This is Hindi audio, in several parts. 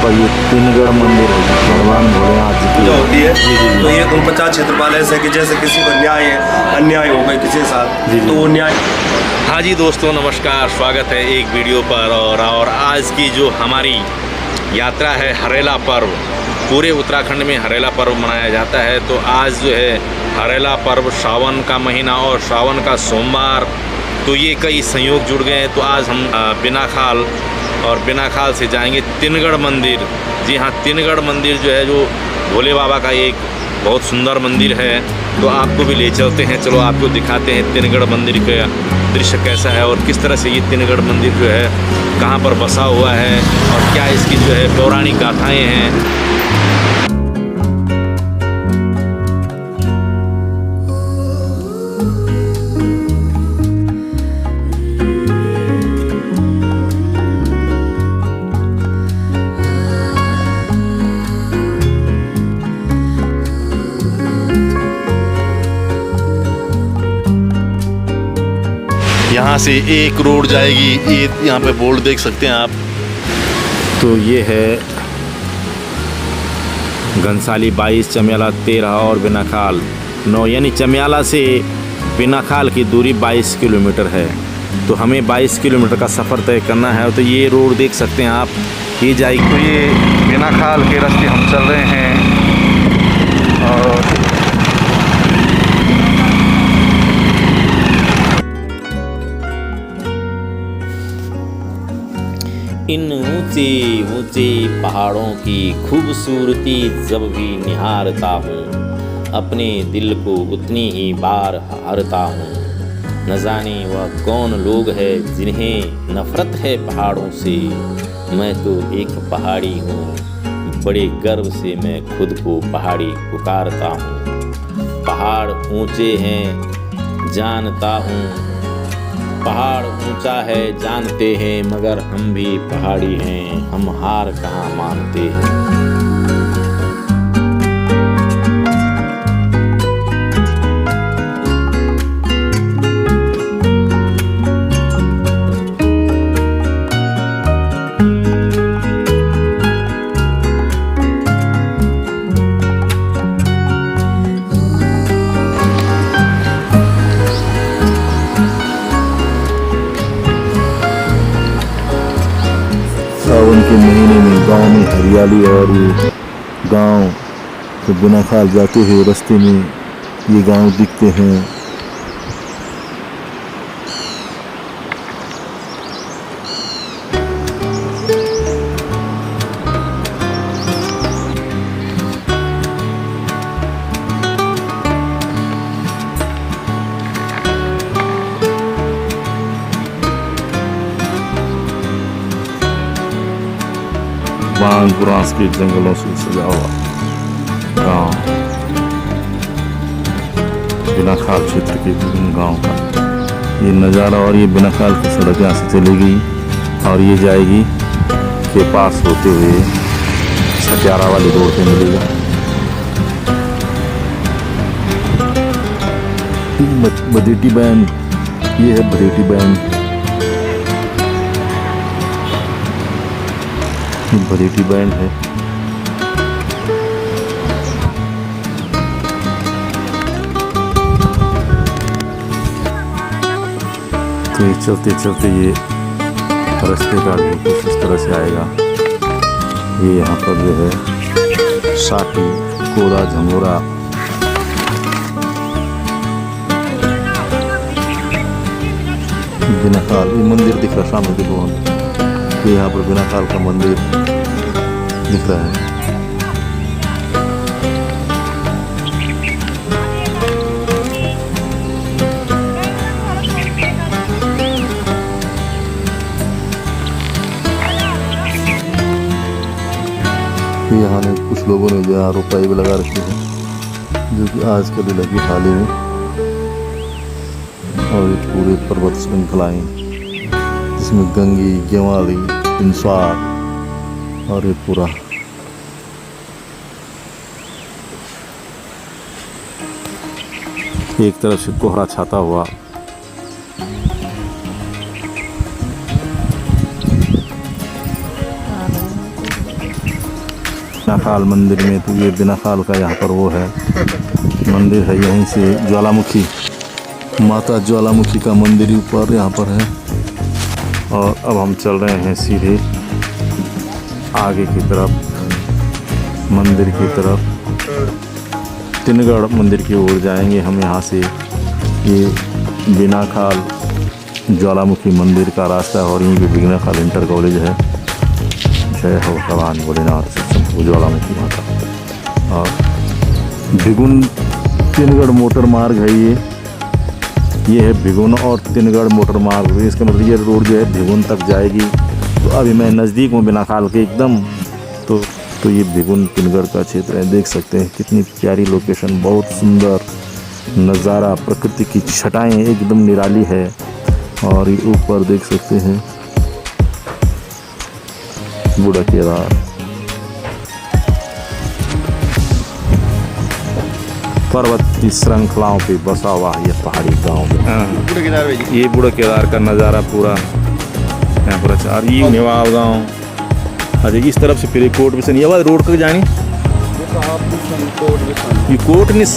पर ये तिनगढ़ मंदिर है, भगवान भोलेनाथ जी की होती है। तो ये 49 क्षेत्रपाल ऐसे कि जैसे किसी को न्याय है, अन्याय हो गए किसी के साथ, तो वो न्याय। हाँ जी दोस्तों, नमस्कार, स्वागत है एक वीडियो पर। और आज की जो हमारी यात्रा है हरेला पर्व, पूरे उत्तराखंड में हरेला पर्व मनाया जाता है। तो आज जो है हरेला पर्व, सावन का महीना और सावन का सोमवार, तो ये कई संयोग जुड़ गए हैं। तो आज हम बिनाखाल और बिनाखाल से जाएंगे तिनगढ़ मंदिर। जी हाँ, तिनगढ़ मंदिर जो है, जो भोले बाबा का एक बहुत सुंदर मंदिर है। तो आपको भी ले चलते हैं, चलो आपको दिखाते हैं तिनगढ़ मंदिर का दृश्य कैसा है और किस तरह से ये तिनगढ़ मंदिर जो है कहाँ पर बसा हुआ है और क्या इसकी जो है पौराणिक गाथाएँ हैं। यहाँ से एक रोड जाएगी, ये यहाँ पे बोर्ड देख सकते हैं आप। तो ये है घनसाली 22, चमियाला 13 और बिनाखाल 9, यानी चमियाला से बिनाखाल की दूरी 22 किलोमीटर है। तो हमें 22 किलोमीटर का सफ़र तय करना है। तो ये रोड देख सकते हैं आप, ये जाएगी। तो ये बिनाखाल के रास्ते हम चल रहे हैं और इन ऊंचे ऊंचे पहाड़ों की खूबसूरती जब भी निहारता हूँ, अपने दिल को उतनी ही बार हारता हूँ। न जाने वह कौन लोग हैं जिन्हें नफरत है पहाड़ों से। मैं तो एक पहाड़ी हूँ, बड़े गर्व से मैं खुद को पहाड़ी पुकारता हूँ। पहाड़ ऊंचे हैं जानता हूँ, पहाड़ ऊंचा है जानते हैं, मगर हम भी पहाड़ी हैं, हम हार कहाँ मानते हैं। सावन के महीने में गांव में हरियाली, और ये गांव तो बिनाखाल जाते हुए रास्ते में ये गांव दिखते हैं। बांग बुरांस के जंगलों से सजा हुआ गांव, बिनाखाल क्षेत्र के गांव का ये नज़ारा। और ये बिनाखाल की सड़क यहाँ से चलेगी और ये जाएगी के पास होते हुए छटियारा वाली रोड पे मिलेगा। बदेटी बैंड, ये है बदेटी बैंड, बदेटी बैंड है। तो ये चलते चलते ये रास्ते का भी कुछ इस तरह से आएगा। ये यहाँ पर जो है साटी, कोरा, झंगोरा, बिनाखाल, ये मंदिर दिख रहा सामने, देखो तो यहाँ पर बिनाखाल का मंदिर दिख रहा है। यहाँ ने कुछ लोगों ने यहाँ रुपये भी लगा रखे हैं, जो कि आज कल लगी हाल ही में। और ये पूरे पर्वत श्रृंखलाएँ, जिसमें गंगी, गेवाली, इंसार और ये पूरा एक तरफ से कोहरा छाता हुआ बिनाखाल मंदिर में, तो ये बिनाखाल का यहाँ पर वो है मंदिर है। यहीं से ज्वालामुखी, माता ज्वालामुखी का मंदिर ऊपर यहाँ पर है। और अब हम चल रहे हैं सीधे आगे की तरफ, मंदिर की तरफ, तिनगढ़ मंदिर की ओर जाएंगे हम यहाँ से। ये बिनाखाल ज्वालामुखी मंदिर का रास्ता है और यहीं पे बिनाखाल इंटर कॉलेज है। जय हो भगवान भोलेनाथ शंभु ज्वालामुखी माता। और भिगुन तिनगढ़ मोटर मार्ग है ये है भिगुन और तिनगढ़ मोटर मार्ग। इसका मतलब ये रोड जो है भिगुन तक जाएगी। तो अभी मैं नज़दीक हूँ बिनाखाल के एकदम। तो ये भिगुन तिनगढ़ का क्षेत्र है। देख सकते हैं कितनी प्यारी लोकेशन, बहुत सुंदर नज़ारा, प्रकृति की छटाएं एकदम निराली है। और ये ऊपर देख सकते हैं बूढ़ा केदार, पर्वतीय श्रृंखलाओं पे बसा हुआ ये पहाड़ी गांव। ये बूढ़ा केदार का नज़ारा पूरा यहाँ पर। अच्छा, और ये नेवाल गांव। अच्छा, इस तरफ से फिर कोट बिसन, ये बात रोड तक जानी, ये कोट निस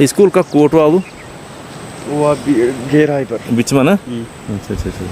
स्कूल का कोट बाबू वो घेराई पर बीच में ना। अच्छा अच्छा अच्छा।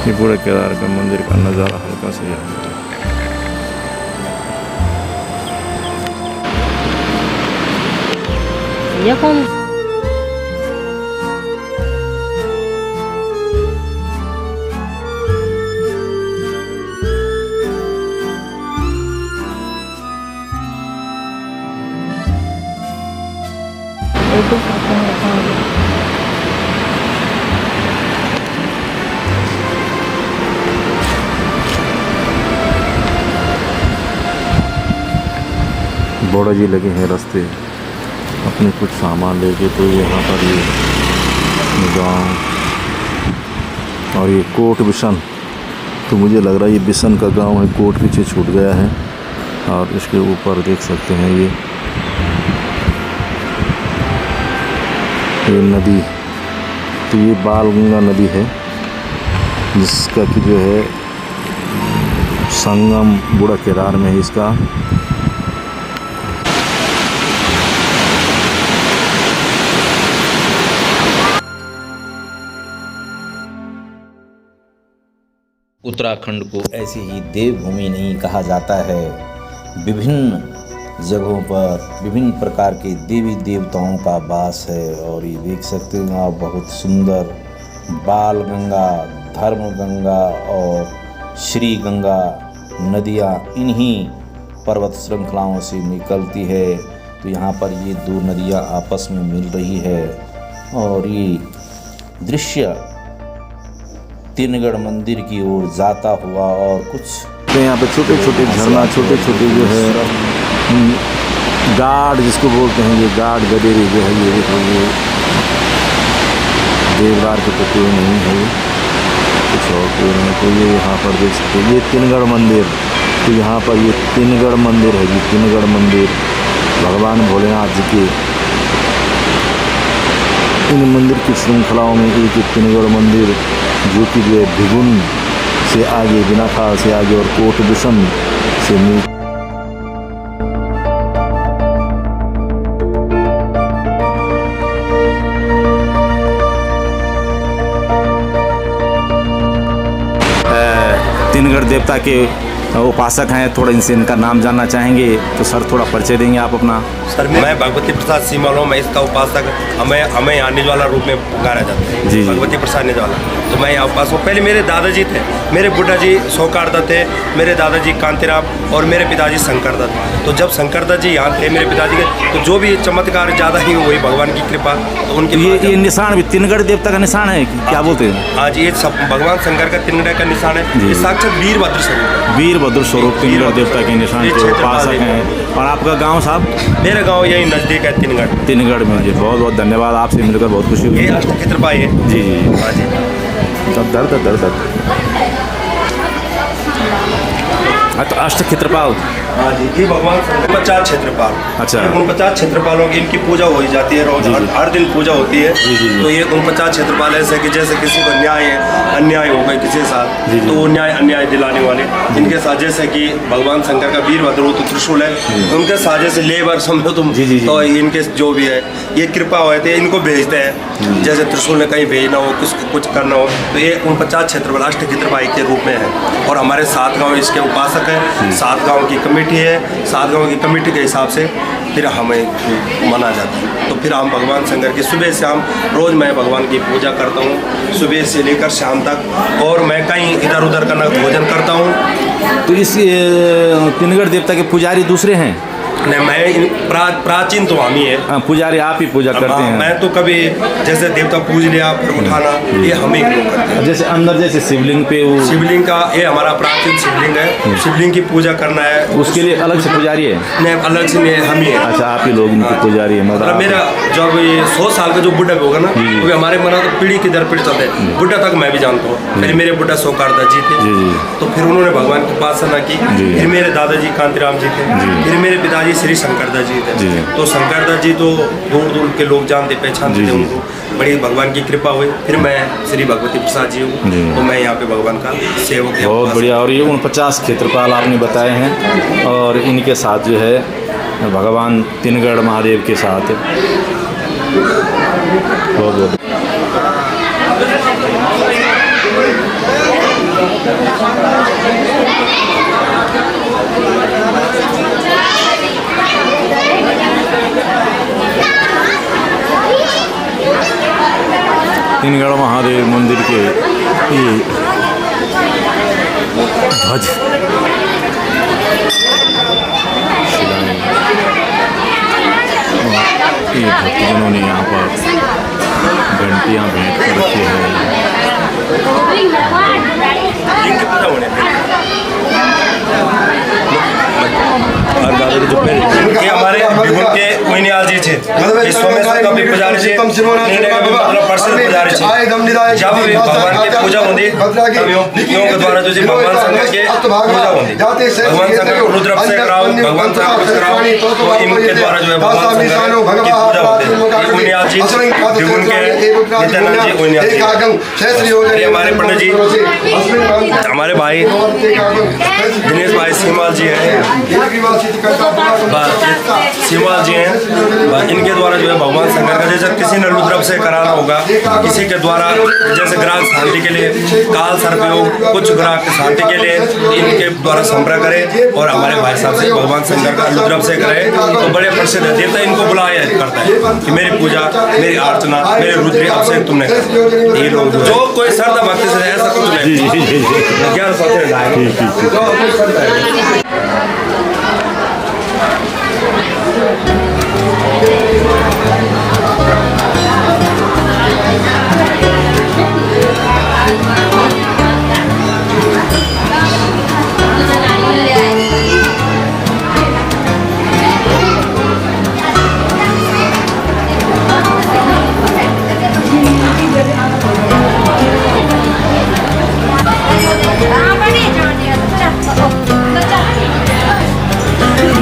ये बूढ़ा केदार का मंदिर का नज़ारा हल्का सा है। ये कौन बौड़ा जी लगे हैं रास्ते अपने कुछ सामान लेके। तो यहाँ पर ये गाँव और ये कोट बिशन, तो मुझे लग रहा है ये बिशन का गांव है। कोट पीछे छूट गया है। और इसके ऊपर देख सकते हैं ये नदी, तो ये बालगंगा नदी है जिसका कि जो है संगम बूढ़ा केदार में है इसका। उत्तराखंड को ऐसी ही देवभूमि नहीं कहा जाता है। विभिन्न जगहों पर विभिन्न प्रकार के देवी देवताओं का वास है। और ये देख सकते हैं आप, बहुत सुंदर बाल गंगा, धर्म गंगा और श्री गंगा नदियाँ इन्हीं पर्वत श्रृंखलाओं से निकलती है। तो यहाँ पर ये दो नदियाँ आपस में मिल रही है। और ये दृश्य तिनगढ़ मंदिर की ओर जाता हुआ। और कुछ तो यहाँ पे छोटे छोटे झरना, छोटे छोटे जो है गाड जिसको बोलते हैं, ये गाड गडेरे जो है ये देवदार के तो पेड़ नहीं है, कुछ और पेड़ नहीं। तो ये यहाँ पर देख सकते हैं ये तिनगढ़ मंदिर। तो यहाँ पर ये तिनगढ़ मंदिर है जी, तिनगढ़ मंदिर भगवान भोलेनाथ जी के। इन मंदिर की श्रृंखलाओं में एक तिनगढ़ मंदिर जो कि जो है भिगुन से आगे, बिनाखाल से आगे और कोट बिशन से नीचे। तिनगढ़ देवता के उपासक हैं, थोड़ा इनसे इनका नाम जानना चाहेंगे। तो सर थोड़ा परिचय देंगे आप अपना। सर मैं भगवती प्रसाद सीमालो, मैं इसका उपासक, हमें यहाँ निजवाला रूप में पुकारा जाता है। जी जी। भगवती प्रसाद निजवाला। तो मैं यहाँ पास हूँ। पहले मेरे दादाजी थे, मेरे बुढ़ा जी सोकार दत्त थे, मेरे दादाजी कांतिराम और मेरे पिताजी शंकर दत्त। तो जब शंकर दत्त जी यहाँ थे मेरे पिताजी के, तो जो भी चमत्कार ज़्यादा ही वही भगवान की कृपा। तो उनके ये निशान भी तीनगढ़ देवता का निशान है कि क्या बोलते हैं? आज ये सब भगवान शंकर का तीनगढ़ का निशान है। ये साक्षात वीरभद्र स्वरूप है। वीरभद्र स्वरूप तीनगढ़ देवता के निशान के उपासक हैं। और आपका गांव साहब? मेरा गांव यही नज़दीक है तीनगढ़। तीनगढ़ में। जी बहुत बहुत धन्यवाद, आपसे मिलकर बहुत खुशी हुई। ये अष्टक्षेत्रपाल है। जी जी हाँ जी। तब दर्द तो अष्टक्षेत्रपाल। हाँ जी, ये भगवान 49 क्षेत्रपाल। अच्छा। 49 क्षेत्रपालों की इनकी पूजा हो जाती है रोज, हर दिन पूजा होती है। तो ये 49 क्षेत्रपाल ऐसे कि जैसे किसी को न्याय है, अन्याय हो गए किसी के साथ, तो वो न्याय अन्याय दिलाने वाले इनके साथ, जैसे कि भगवान शंकर का वीरभद्र वो तो त्रिशूल है, उनके साथ जैसे लेबर समझो तुम, तो इनके जो भी है ये कृपा होते हैं, इनको भेजते हैं। जैसे त्रिशूल ने कहीं भेजना हो, कुछ करना हो, तो ये 49 क्षेत्रपाल अष्टक्षेत्रपाल के रूप में है। और हमारे 7 गाँव इसके उपासक हैं, 7 गाँव की कमेटी है, 7 गाँव की कमेटी के हिसाब से फिर हमें माना जाता है। तो फिर हम भगवान शंकर की सुबह शाम रोज़ मैं भगवान की पूजा करता हूँ, सुबह से लेकर शाम तक। और मैं कहीं इधर उधर का भोजन करता हूँ। तो इस तीनगढ़ देवता के पुजारी दूसरे हैं? नहीं, मैं प्राचीन तो हम ही है। पुजारी आप ही पूजा करते हैं? मैं तो कभी जैसे देवता पूज लिया फिर उठाना, ये हम ही लोग करते हैं। जैसे अंदर जैसे शिवलिंग पे वो शिवलिंग का, ये हमारा प्राचीन शिवलिंग है, शिवलिंग की पूजा करना है, उसके लिए अलग से पुजारी है? नहीं, अलग से नहीं, हम ही है। अच्छा, आप ही लोग इनकी पुजारी है। मतलब मेरा जब ये 100 साल का जो बुढ़ा होगा ना, वो हमारे मना तो पीढ़ी की दर पीढ़ी चलते हैं। बुढ़ा तक मैं भी जानता हूँ। पहले मेरे बुढ़ा सोकार दत्त जी थे, तो फिर उन्होंने भगवान की उपासना की। फिर मेरे दादाजी कांतिराम जी थे, फिर मेरे पिताजी श्री शंकर दत्त जी थे। तो शंकर दत्त जी तो दूर दूर के लोग जानते पहचानते थे उनको, बड़ी भगवान की कृपा हुई। फिर मैं श्री भगवती प्रसाद जी हूँ, तो मैं यहाँ पे भगवान का सेवक हूँ। बहुत बढ़िया। और ये 49 क्षेत्रपाल आपने बताए हैं, और इनके साथ जो है भगवान तीनगढ़ महादेव के साथ बहुत बहुत तीनगढ़ महादेव मंदिर के ये ध्वज शिलाएं, ये भक्तजनों ने यहाँ पर घंटियाँ भेंट कर रखी हैं। इनकी पूजा होने ये हमारे विभुन के कोइनियाल जी थे, ये सोमेश्वर का भी पुजारी थे, निर्णय का भी मतलब पर्सनल पुजारी थे। जब भी भगवान की पूजा होती तब यों के द्वारा जो भगवान शंकर के पूजा होती, भगवान शंकर को रुद्र अभिषेक कराओ, भगवान शंकर को कराओ, तो इनके द्वारा जो है भगवान शंकर की पूजा होती है। कोइनियाल जी विभुन के नित्यानंद जी कोइनियाल जी, हमारे पंडित जी, हमारे भाई दिनेश भाई सीमाल जी हैं, सीमाल जी हैं। इनके द्वारा जो है भगवान शंकर का जैसे किसी ने रुद्र अभिषेक कराना होगा, किसी के द्वारा जैसे ग्राहक शांति के लिए, काल सर्पयोग, कुछ ग्राहक शांति के लिए इनके द्वारा संपर्क करें और हमारे भाई साहब से भगवान शंकर का रुद्र अभिषेक करें, तो बड़े प्रसिद्ध है। देवता इनको बुलाया करता है कि मेरी पूजा, मेरी अर्चना, मेरे रुद्र अभिषेक तुमने कर। ये लोग जो कोई श्रद्धा भक्ति से ऐसा कुछ नहीं, ज्ञान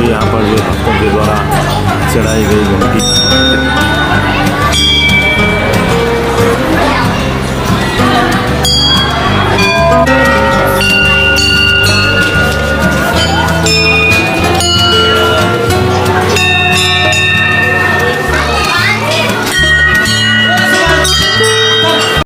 यहाँ पर जो भक्तों के द्वारा चढ़ाई गई घंटी